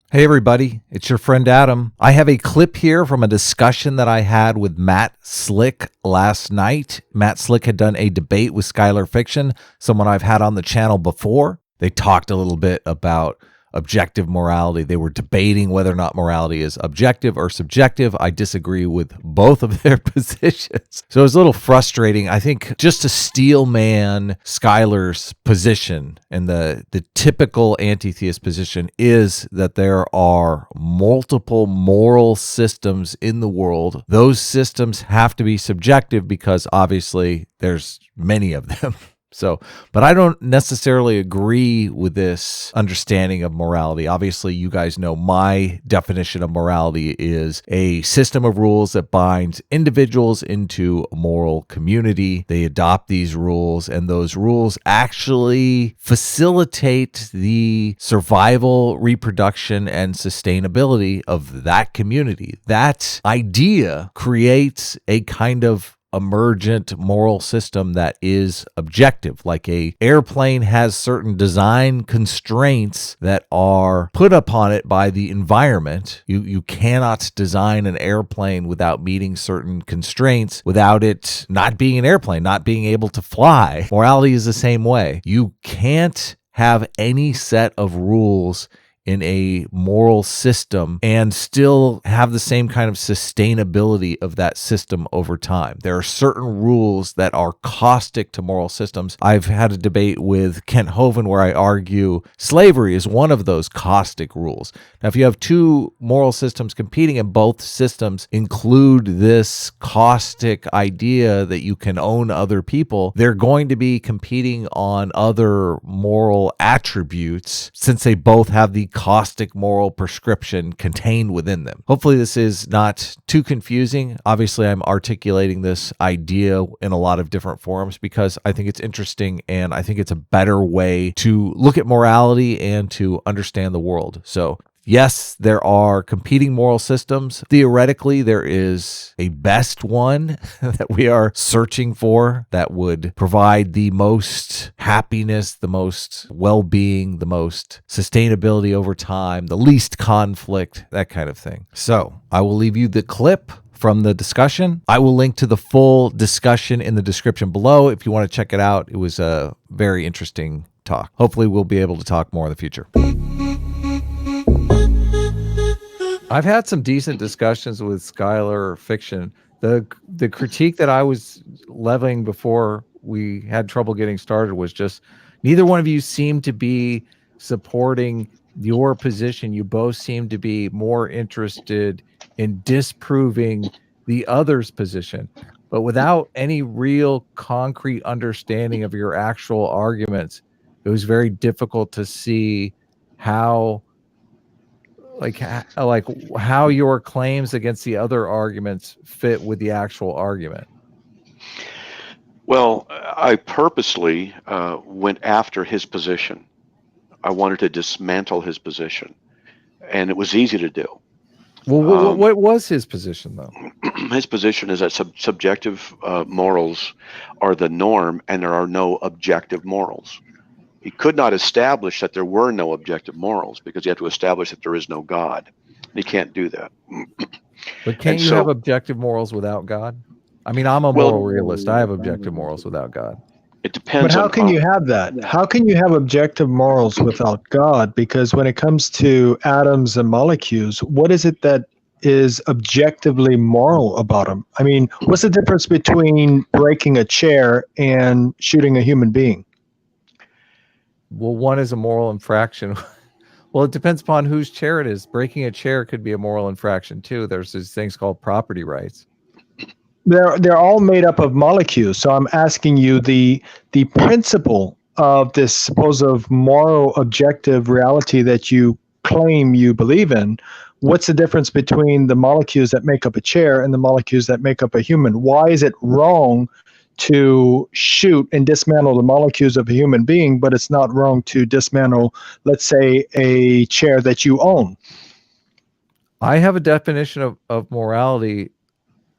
Hey everybody, it's your friend Adam. I have a clip here from a discussion that I had with Matt Slick last night. Matt Slick had done a debate with Skylar Fiction, someone I've had on the channel before. They talked a little bit about objective morality. They were debating whether or not morality is objective or subjective. I disagree with both of their positions. So it was a little frustrating. I think just to steel man Skylar's position, and the typical anti-theist position is that there are multiple moral systems in the world. Those systems have to be subjective because obviously there's many of them. But I don't necessarily agree with this understanding of morality. Obviously, you guys know my definition of morality is a system of rules that binds individuals into a moral community. They adopt these rules, and those rules actually facilitate the survival, reproduction, and sustainability of that community. That idea creates a kind of emergent moral system that is objective. Like a airplane has certain design constraints that are put upon it by the environment. You cannot design an airplane without meeting certain constraints, without it not being an airplane, not being able to fly. Morality is the same way. You can't have any set of rules in a moral system and still have the same kind of sustainability of that system over time. There are certain rules that are caustic to moral systems. I've had a debate with Kent Hovind where I argue slavery is one of those caustic rules. Now, if you have two moral systems competing and both systems include this caustic idea that you can own other people, they're going to be competing on other moral attributes since they both have the caustic moral prescription contained within them. Hopefully this is not too confusing. Obviously, I'm articulating this idea in a lot of different forums because I think it's interesting and I think it's a better way to look at morality and to understand the world. So yes, there are competing moral systems. Theoretically, there is a best one that we are searching for that would provide the most happiness, the most well-being, the most sustainability over time, the least conflict, that kind of thing. So I will leave you the clip from the discussion. I will link to the full discussion in the description below if you want to check it out. It was a very interesting talk. Hopefully we'll be able to talk more in the future. I've had some decent discussions with Skylar Fiction. The critique that I was leveling before we had trouble getting started was just neither one of you seemed to be supporting your position. You both seem to be more interested in disproving the other's position, but without any real concrete understanding of your actual arguments, it was very difficult to see how how your claims against the other arguments fit with the actual argument. Well, I purposely went after his position. I wanted to dismantle his position, and it was easy to do. Well, what was his position, though? His position is that subjective morals are the norm, and there are no objective morals. He could not establish that there were no objective morals because you have to establish that there is no God. He can't do that. But can't you have objective morals without God? I mean, I'm a moral realist. I have objective morals without God. It depends. But how can you have that? How can you have objective morals without God? Because when it comes to atoms and molecules, what is it that is objectively moral about them? I mean, what's the difference between breaking a chair and shooting a human being? Well, one is a moral infraction. Well, it depends upon whose chair it is. Breaking a chair could be a moral infraction too. There's these things called property rights. They're all made up of molecules. So I'm asking you the principle of this supposed moral objective reality that you claim you believe in. What's the difference between the molecules that make up a chair and the molecules that make up a human? Why is it wrong to shoot and dismantle the molecules of a human being, but it's not wrong to dismantle, let's say, a chair that you own? I have a definition of morality.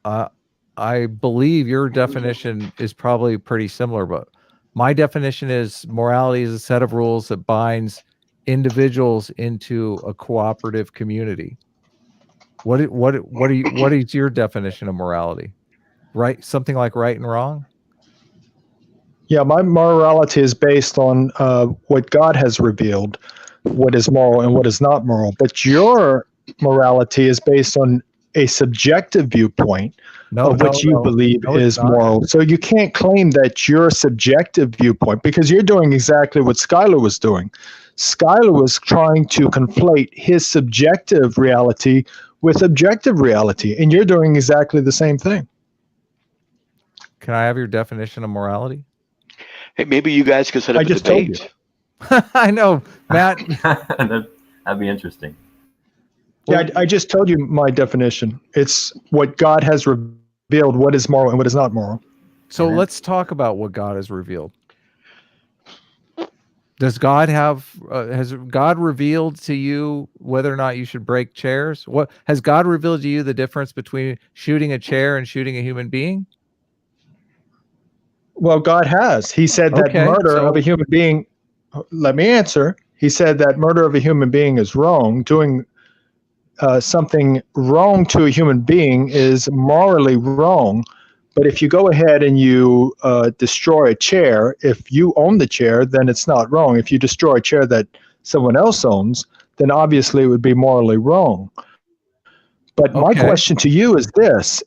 I believe your definition is probably pretty similar, but my definition is morality is a set of rules that binds individuals into a cooperative community. What is your definition of morality? Right, something like right and wrong? Yeah, my morality is based on what God has revealed, what is moral and what is not moral. But your morality is based on a subjective viewpoint of what you believe is moral. So you can't claim that your subjective viewpoint, because you're doing exactly what Skylar was doing. Skylar was trying to conflate his subjective reality with objective reality, and you're doing exactly the same thing. Can I have your definition of morality? Hey, maybe you guys could set up a debate. I know, Matt. That'd be interesting. Yeah, I just told you my definition. It's what God has revealed, what is moral and what is not moral. So let's talk about what God has revealed. Does God have, has God revealed to you whether or not you should break chairs? What has God revealed to you the difference between shooting a chair and shooting a human being? Well, God has. He said that murder of a human being, let me answer. He said that murder of a human being is wrong. Doing something wrong to a human being is morally wrong. But if you go ahead and you destroy a chair, if you own the chair, then it's not wrong. If you destroy a chair that someone else owns, then obviously it would be morally wrong. But my question to you is this: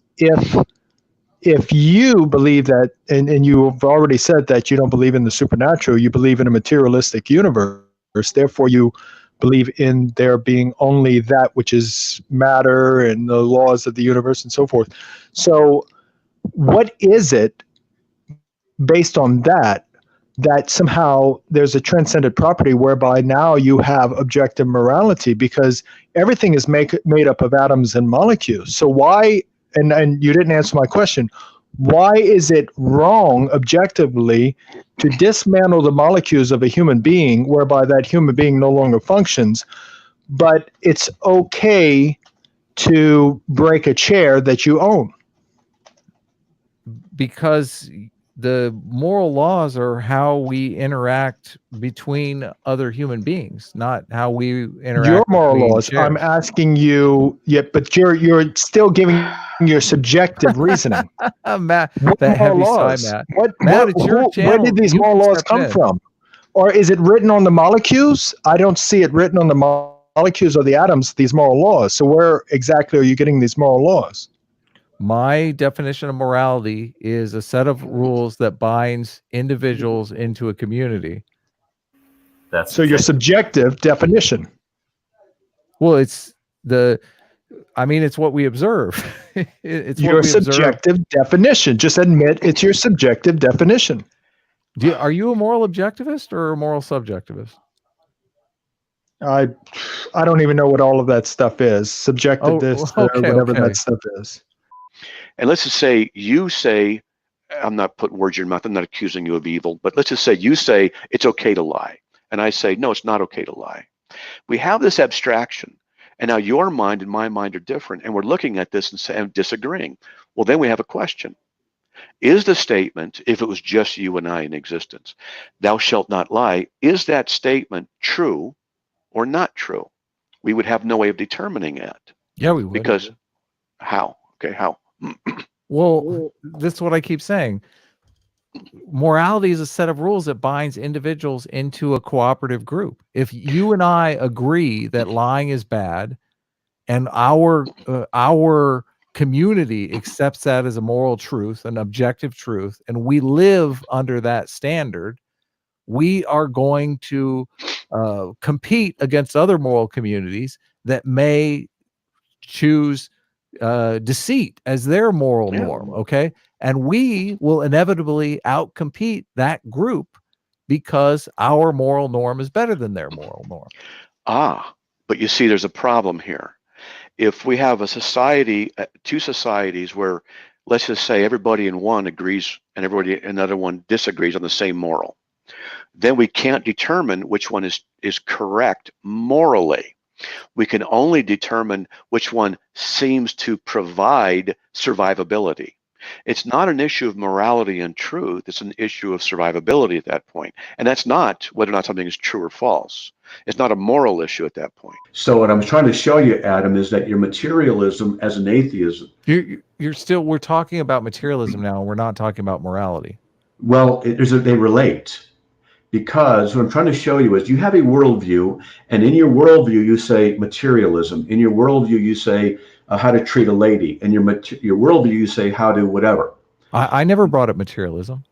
if you believe that, and you've already said that you don't believe in the supernatural, you believe in a materialistic universe, therefore you believe in there being only that which is matter and the laws of the universe and so forth. So what is it based on that somehow there's a transcendent property whereby now you have objective morality, because everything is made up of atoms and molecules. So why, and you didn't answer my question, why is it wrong objectively to dismantle the molecules of a human being whereby that human being no longer functions, but it's okay to break a chair that you own? Because the moral laws are how we interact between other human beings, not how we interact. Your moral laws. Chairs. I'm asking you, but you're still giving your subjective reasoning. Matt, that heavy sigh, Matt. Matt, it's your channel. Where did these moral laws come from? Or is it written on the molecules? I don't see it written on the molecules or the atoms, these moral laws. So where exactly are you getting these moral laws? My definition of morality is a set of rules that binds individuals into a community. So your subjective definition. Well, it's what we observe. It's your subjective definition. Just admit it's your subjective definition. Are you a moral objectivist or a moral subjectivist? I don't even know what all of that stuff is. Subjective whatever that stuff is. And let's just say you say, I'm not putting words in your mouth, I'm not accusing you of evil, but let's just say you say it's okay to lie. And I say, no, it's not okay to lie. We have this abstraction, and now your mind and my mind are different, and we're looking at this and disagreeing. Well, then we have a question. Is the statement, if it was just you and I in existence, thou shalt not lie, is that statement true or not true? We would have no way of determining that. Yeah, we would. Because how? Okay, how? Well, this is what I keep saying. Morality is a set of rules that binds individuals into a cooperative group. If you and I agree that lying is bad, and our community accepts that as a moral truth, an objective truth, and we live under that standard, we are going to compete against other moral communities that may choose deceit as their moral norm. Okay. And we will inevitably outcompete that group because our moral norm is better than their moral norm. But you see, there's a problem here. If we have a society, two societies where, let's just say everybody in one agrees and everybody in another one disagrees on the same moral, then we can't determine which one is correct morally. We can only determine which one seems to provide survivability. It's not an issue of morality and truth. It's an issue of survivability at that point. And that's not whether or not something is true or false. It's not a moral issue at that point. So what I'm trying to show you, Adam, is that your materialism as an atheist, we're talking about materialism now, and we're not talking about morality. well, they relate. Because what I'm trying to show you is you have a worldview, and in your worldview, you say materialism. In your worldview, you say how to treat a lady. In your worldview, you say how to whatever. I never brought up materialism.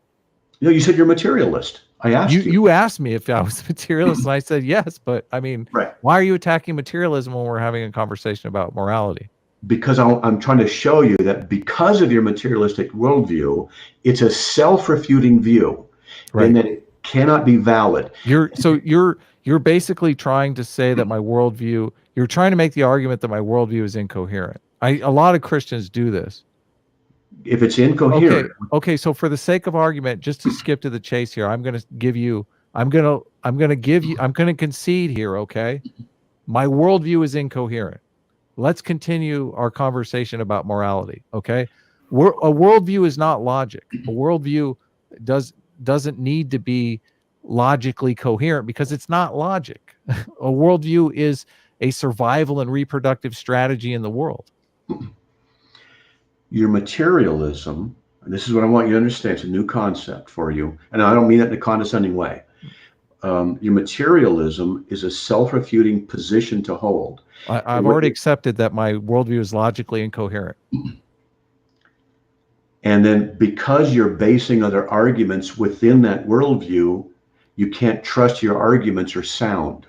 No, you said you're a materialist. I asked you. You asked me if I was a materialist, and I said yes. But I mean, right. Why are you attacking materialism when we're having a conversation about morality? Because I'm trying to show you that because of your materialistic worldview, it's a self-refuting view, right, and that it cannot be valid. You're basically trying to say that my worldview, you're trying to make the argument that my worldview is incoherent. A lot of Christians do this. If it's incoherent. Okay. So for the sake of argument, just to skip to the chase here, I'm going to concede here. Okay. My worldview is incoherent. Let's continue our conversation about morality. Okay. A worldview is not logic. A worldview doesn't need to be logically coherent because it's not logic. A worldview is a survival and reproductive strategy in the world. Your materialism, and this is what I want you to understand, it's a new concept for you, and I don't mean that in a condescending way. Your materialism is a self-refuting position to hold. I've already accepted that my worldview is logically incoherent. And then because you're basing other arguments within that worldview, you can't trust your arguments are sound.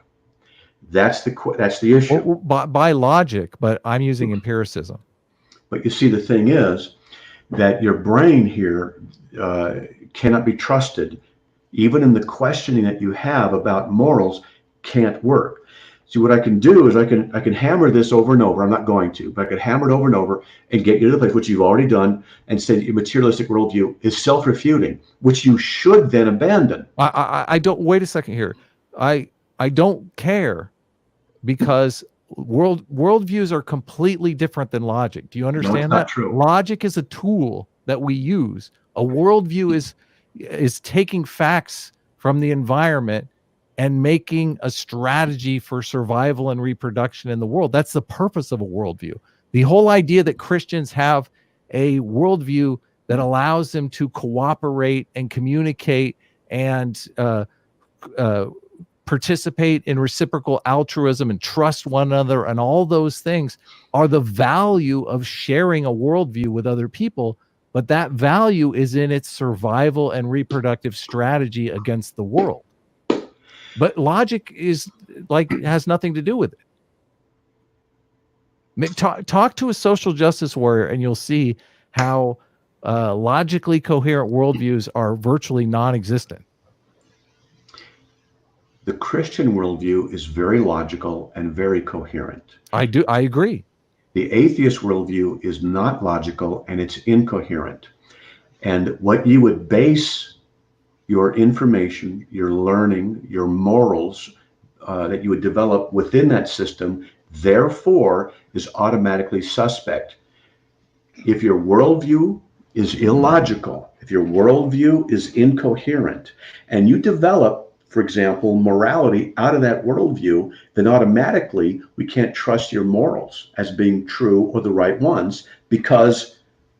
That's the issue. Well, by logic, but I'm using empiricism. But you see, the thing is that your brain here cannot be trusted. Even in the questioning that you have about morals can't work. See, what I can do is I can hammer this over and over. I'm not going to, but I can hammer it over and over and get you to the place which you've already done and say that your materialistic worldview is self-refuting, which you should then abandon. I don't, wait a second here. I don't care because worldviews are completely different than logic. Do you understand that? Not true. Logic is a tool that we use. A worldview is taking facts from the environment and making a strategy for survival and reproduction in the world. That's the purpose of a worldview. The whole idea that Christians have a worldview that allows them to cooperate and communicate and participate in reciprocal altruism and trust one another and all those things are the value of sharing a worldview with other people. But that value is in its survival and reproductive strategy against the world. But logic has nothing to do with it. Talk to a social justice warrior and you'll see how logically coherent worldviews are virtually non-existent. The Christian worldview is very logical and very coherent. I agree. The atheist worldview is not logical and it's incoherent. And what you would base your information, your learning, your morals that you would develop within that system, therefore, is automatically suspect. If your worldview is illogical, if your worldview is incoherent, and you develop, for example, morality out of that worldview, then automatically we can't trust your morals as being true or the right ones because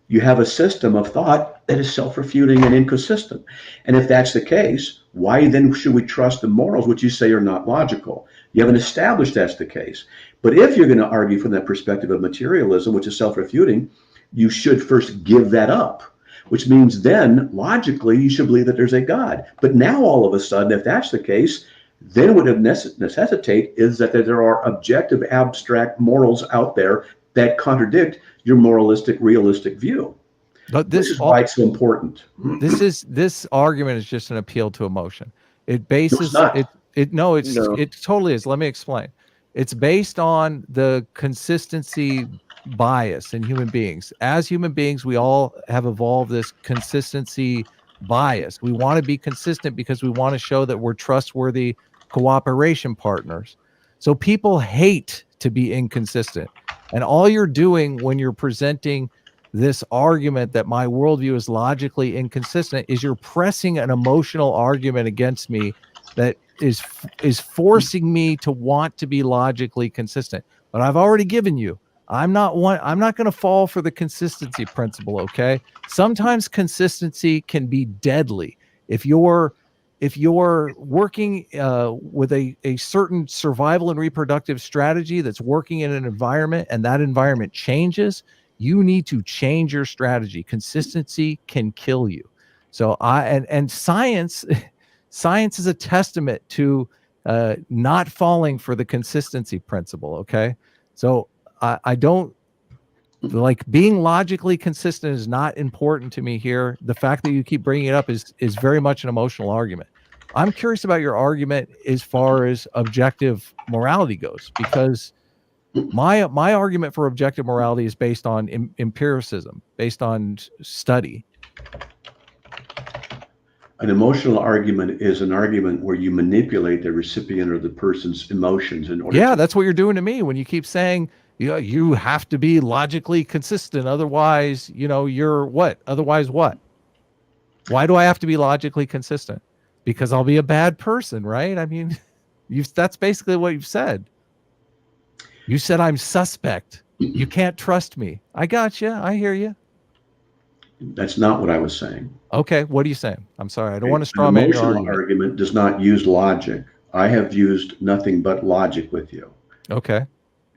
you have a system of thought that is self-refuting and inconsistent. And if that's the case, why then should we trust the morals, which you say are not logical? You haven't established that's the case. But if you're going to argue from that perspective of materialism, which is self-refuting, you should first give that up, which means then logically you should believe that there's a God. But now all of a sudden, if that's the case, then what it necessitate is that there are objective, abstract morals out there that contradict your moralistic, realistic view. But this is why it's so important. This argument is just an appeal to emotion. It bases it totally is. Let me explain. It's based on the consistency bias in human beings. As human beings, we all have evolved this consistency bias. We want to be consistent because we want to show that we're trustworthy cooperation partners. So people hate to be inconsistent. And all you're doing when you're presenting this argument that my worldview is logically inconsistent is you're pressing an emotional argument against me that is forcing me to want to be logically consistent. But I've already given you, I'm not going to fall for the consistency principle. Okay. Sometimes consistency can be deadly. If you're working with a certain survival and reproductive strategy that's working in an environment and that environment changes, you need to change your strategy. Consistency can kill you. So science is a testament to not falling for the consistency principle. Okay. So I don't like being logically consistent is not important to me here. The fact that you keep bringing it up is very much an emotional argument. I'm curious about your argument as far as objective morality goes, because my argument for objective morality is based on empiricism, based on study. An emotional argument is an argument where you manipulate the recipient or the person's emotions in order. Yeah, that's what you're doing to me when you keep saying, you have to be logically consistent. Otherwise, you're what? Otherwise what? Why do I have to be logically consistent? Because I'll be a bad person, right? I mean, that's basically what you've said. You said I'm suspect. You can't trust me. I got you. I hear you. That's not what I was saying. Okay, what are you saying? I'm sorry. I don't want to straw man your argument. Argument does not use logic. I have used nothing but logic with you. Okay.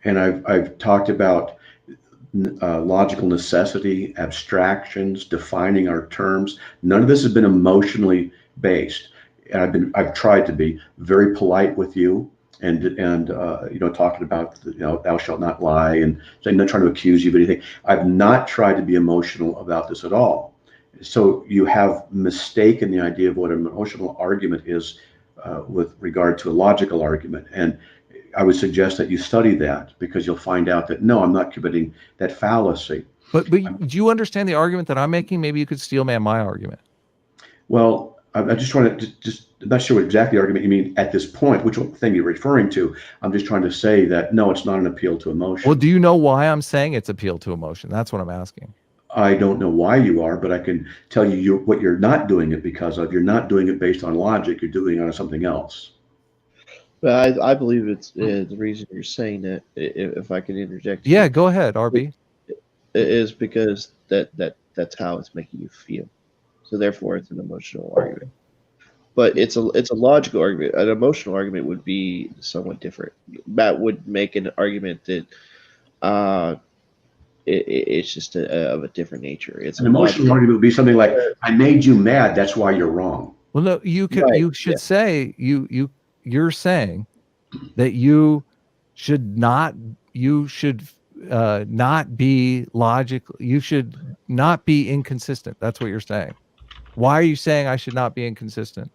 And I've talked about logical necessity, abstractions, defining our terms. None of this has been emotionally based. And I've tried to be very polite with you, and talking about thou shalt not lie, and I'm not trying to accuse you of anything. I've not tried to be emotional about this at all. So you have mistaken the idea of what an emotional argument is with regard to a logical argument. And I would suggest that you study that, because you'll find out that no, I'm not committing that fallacy. But do you understand the argument that I'm making? Maybe you could steel man my argument. Well, I'm just trying to I'm not sure what exactly argument you mean at this point, which thing you're referring to. I'm just trying to say that no, it's not an appeal to emotion. Well, do you know why I'm saying it's appeal to emotion? That's what I'm asking. I don't know why you are, but I can tell you what you're not doing it because of. You're not doing it based on logic. You're doing it on something else. But I believe it's the reason you're saying that, if I can interject. Yeah, go ahead, RB. It is because that's how it's making you feel. So therefore, it's an emotional argument. But it's a logical argument. An emotional argument would be somewhat different. Matt would make an argument that it's just of a different nature. It's an emotional argument would be something like, "I made you mad. That's why you're wrong." Well, no, you could. Right. You should say you're saying that you should not be logical. You should not be inconsistent. That's what you're saying. Why are you saying I should not be inconsistent?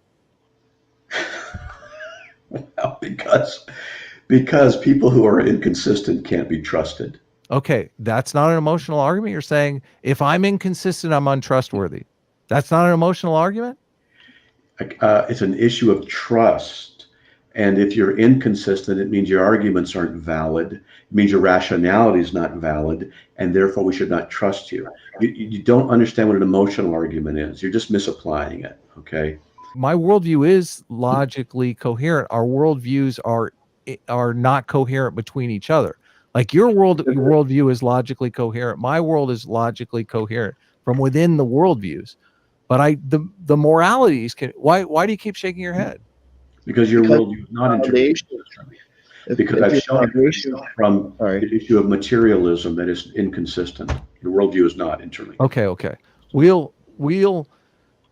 Well, because people who are inconsistent can't be trusted. Okay, that's not an emotional argument. You're saying if I'm inconsistent, I'm untrustworthy. That's not an emotional argument? It's an issue of trust. And if you're inconsistent, it means your arguments aren't valid. It means your rationality is not valid, and therefore we should not trust you. You don't understand what an emotional argument is. You're just misapplying it, okay? My worldview is logically coherent. Our worldviews are not coherent between each other. Like your worldview is logically coherent. My world is logically coherent from within the worldviews. But the moralities can. Why do you keep shaking your head? Because your worldview is not internally consistent. Because I've shown you from the issue of materialism that is inconsistent. Your worldview is not internally. Okay.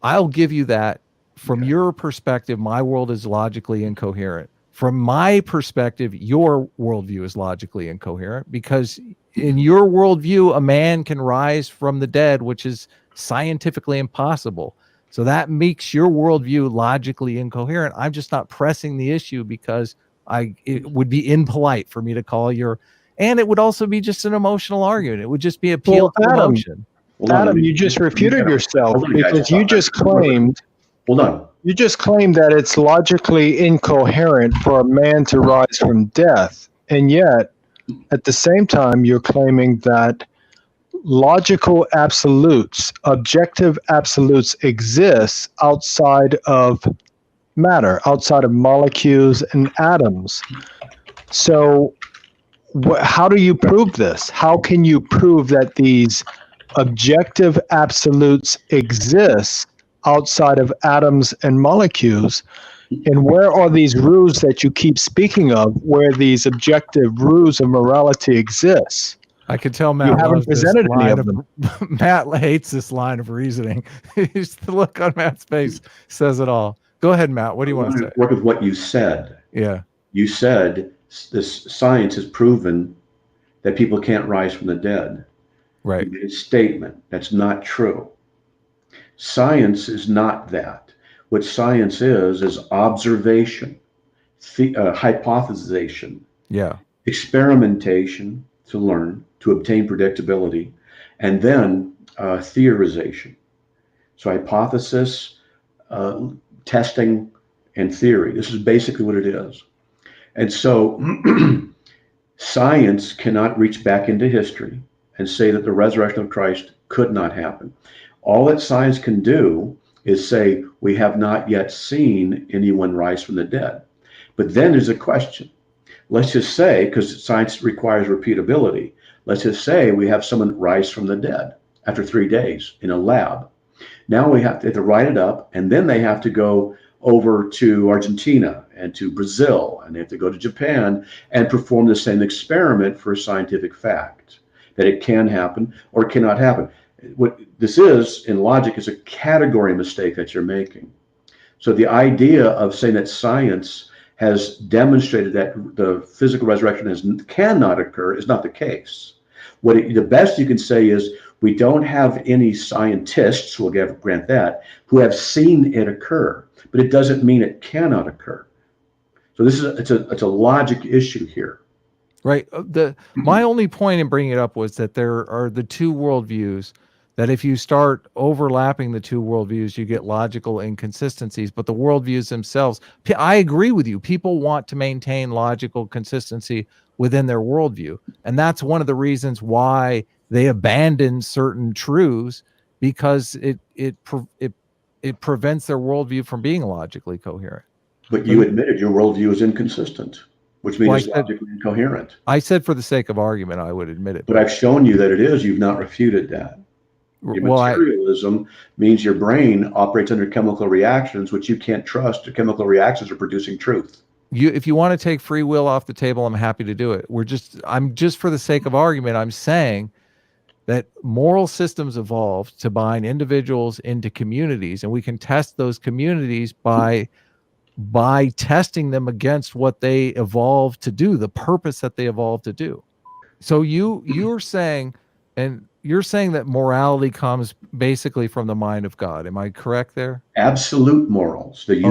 I'll give you that. From your perspective, my world is logically incoherent. From my perspective, your worldview is logically incoherent, because in your worldview, a man can rise from the dead, which is scientifically impossible. So that makes your worldview logically incoherent. I'm just not pressing the issue because it would be impolite for me to call and it would also be just an emotional argument. It would just be appeal to emotion. Adam, you just refuted yourself because you just claimed. Hold on. You just claimed that it's logically incoherent for a man to rise from death, and yet, at the same time, you're claiming that logical absolutes, objective absolutes exist outside of matter, outside of molecules and atoms. So how do you prove this? How can you prove that these objective absolutes exist outside of atoms and molecules? And where are these rules that you keep speaking of, where these objective rules of morality exist? I could tell Matt You haven't loves this presented any line of them. Matt hates this line of reasoning. The look on Matt's face says it all. Go ahead, Matt. What do you want to say? Work with what you said. Yeah. You said this science has proven that people can't rise from the dead. Right. You made a statement. That's not true. Science is not that. What science is observation, hypothesization, experimentation to learn, to obtain predictability, and then theorization. So hypothesis, testing, and theory. This is basically what it is. And so science cannot reach back into history and say that the resurrection of Christ could not happen. All that science can do is say, we have not yet seen anyone rise from the dead. But then there's a question. Let's just say, because science requires repeatability, let's just say we have someone rise from the dead after 3 days in a lab. Now they have to write it up, and then they have to go over to Argentina and to Brazil, and they have to go to Japan and perform the same experiment for a scientific fact that it can happen or cannot happen. What this is in logic is a category mistake that you're making. So the idea of saying that science has demonstrated that the physical resurrection cannot occur is not the case. The best you can say is we don't have any scientists, we'll grant that, who have seen it occur, but it doesn't mean it cannot occur. So this is it's a logic issue here. Right. My only point in bringing it up was that there are the two worldviews, that if you start overlapping the two worldviews, you get logical inconsistencies. But the worldviews themselves, I agree with you. People want to maintain logical consistency within their worldview. And that's one of the reasons why they abandon certain truths, because it prevents their worldview from being logically coherent. But you admitted your worldview is inconsistent, which means it's logically incoherent. I said for the sake of argument, I would admit it. But I've shown you that it is. You've not refuted that. Your materialism means your brain operates under chemical reactions, which you can't trust. The chemical reactions are producing truth. If you want to take free will off the table, I'm happy to do it. I'm just for the sake of argument, I'm saying that moral systems evolved to bind individuals into communities, and we can test those communities by testing them against what they evolved to do, the purpose that they evolved to do. So you're saying, and you're saying that morality comes basically from the mind of God. Am I correct there? Absolute morals. The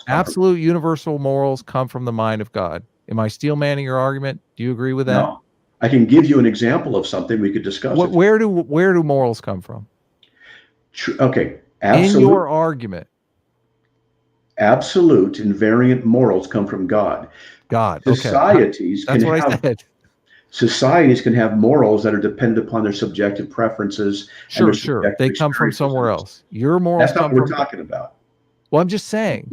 absolute universal morals come from the mind of God. Am I steel manning your argument? Do you agree with that? No. I can give you an example of something we could discuss. Where do morals come from? Okay. Absolute, in your argument. Absolute invariant morals come from God. God. Societies okay. That's what I said. Societies can have morals that are dependent upon their subjective preferences. Sure. They come from somewhere else. Your morals That's not come what from. We're talking about. Well, I'm just saying,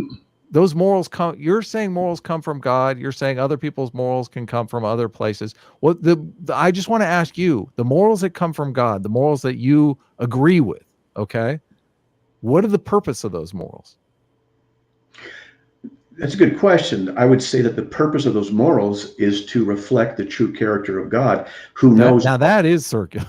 those morals come. You're saying morals come from God. You're saying other people's morals can come from other places. Well, I just want to ask you, the morals that come from God, the morals that you agree with. Okay, what are the purpose of those morals? That's a good question. I would say that the purpose of those morals is to reflect the true character of God, who knows. Now that is circular.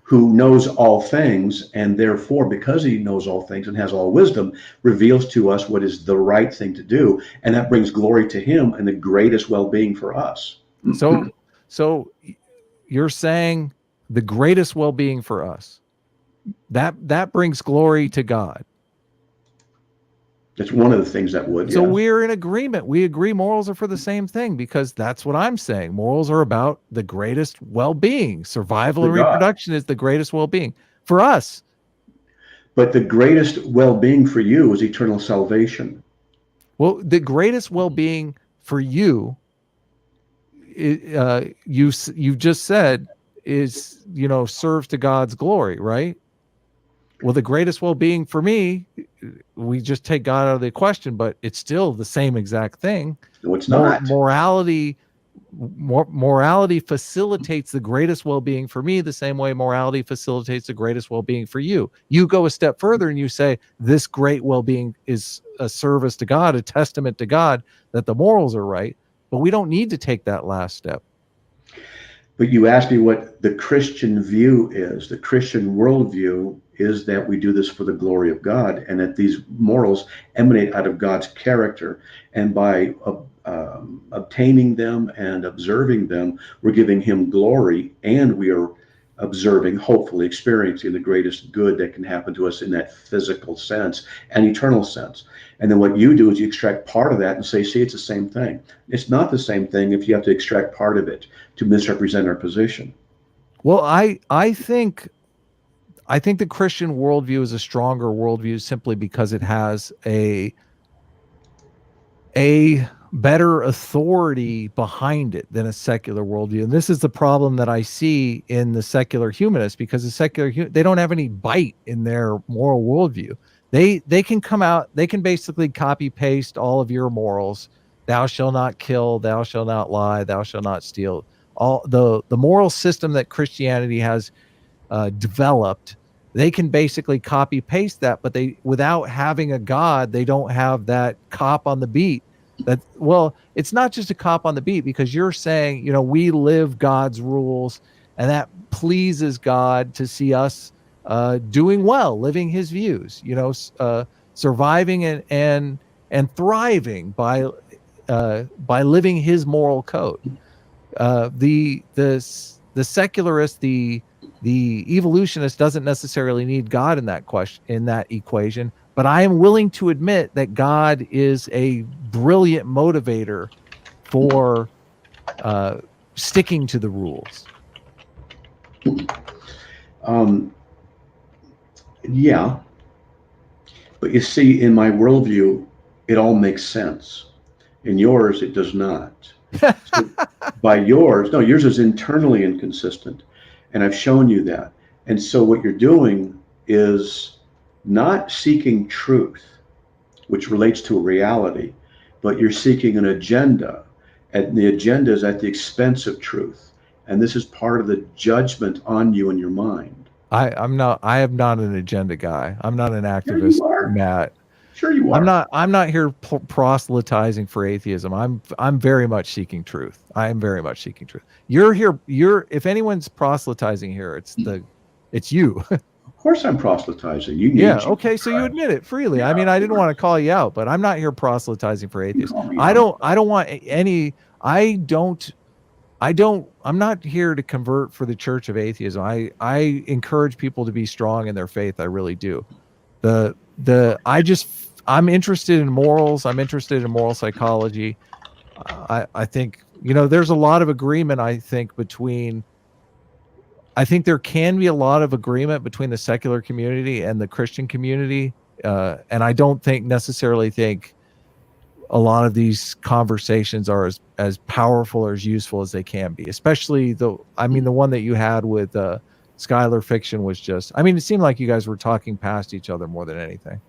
Who knows all things, and therefore, because he knows all things and has all wisdom, reveals to us what is the right thing to do, and that brings glory to him and the greatest well-being for us. So you're saying the greatest well-being for us, that brings glory to God. That's one of the things that would. So we're in agreement. We agree morals are for the same thing, because that's what I'm saying. Morals are about the greatest well-being. Survival and reproduction is the greatest well-being for us. But the greatest well-being for you is eternal salvation. Well, the greatest well-being for you, you just said, is, serves to God's glory, right? Well, the greatest well-being for me, we just take God out of the question, but it's still the same exact thing. No, it's not. Morality facilitates the greatest well-being for me the same way morality facilitates the greatest well-being for you. You go a step further and you say this great well-being is a service to God, a testament to God that the morals are right, but we don't need to take that last step. But you asked me what the Christian view is. The Christian worldview is that we do this for the glory of God, and that these morals emanate out of God's character. And by obtaining them and observing them, we're giving him glory, and we are observing, hopefully experiencing the greatest good that can happen to us in that physical sense and eternal sense. And then what you do is you extract part of that and say, see, it's the same thing. It's not the same thing if you have to extract part of it to misrepresent our position. Well, I think the Christian worldview is a stronger worldview simply because it has a better authority behind it than a secular worldview. And this is the problem that I see in the secular humanists, because they don't have any bite in their moral worldview. They can come out, they can basically copy paste all of your morals. Thou shalt not kill, thou shalt not lie, thou shalt not steal. All the moral system that Christianity has developed, they can basically copy paste that, but without having a God, they don't have that cop on the beat. It's not just a cop on the beat, because you're saying, we live God's rules, and that pleases God to see us doing well, living his views, surviving and thriving by living his moral code. The secularist, the evolutionist doesn't necessarily need God in that equation, but I am willing to admit that God is a brilliant motivator for sticking to the rules. Yeah, but you see, in my worldview, it all makes sense. In yours, it does not. So yours is internally inconsistent, and I've shown you that. And so what you're doing is not seeking truth, which relates to a reality, but you're seeking an agenda, and the agenda is at the expense of truth. And this is part of the judgment on you and your mind. I am not an agenda guy. I'm not an activist, Sure, Matt. Sure you are. I'm not here proselytizing for atheism. I'm very much seeking truth. I am very much seeking truth. If anyone's proselytizing here, it's you. Of course I'm proselytizing. Okay, so you admit it freely. Yeah, I mean, I didn't want to call you out, but I'm not here proselytizing for atheism. I'm not here to convert for the Church of Atheism. I encourage people to be strong in their faith. I really do. I'm interested in morals. I'm interested in moral psychology. I think, there's a lot of agreement, I think there can be a lot of agreement between the secular community and the Christian community. And I don't necessarily think a lot of these conversations are as powerful or as useful as they can be, especially the one that you had with Skylar Fiction was just, it seemed like you guys were talking past each other more than anything.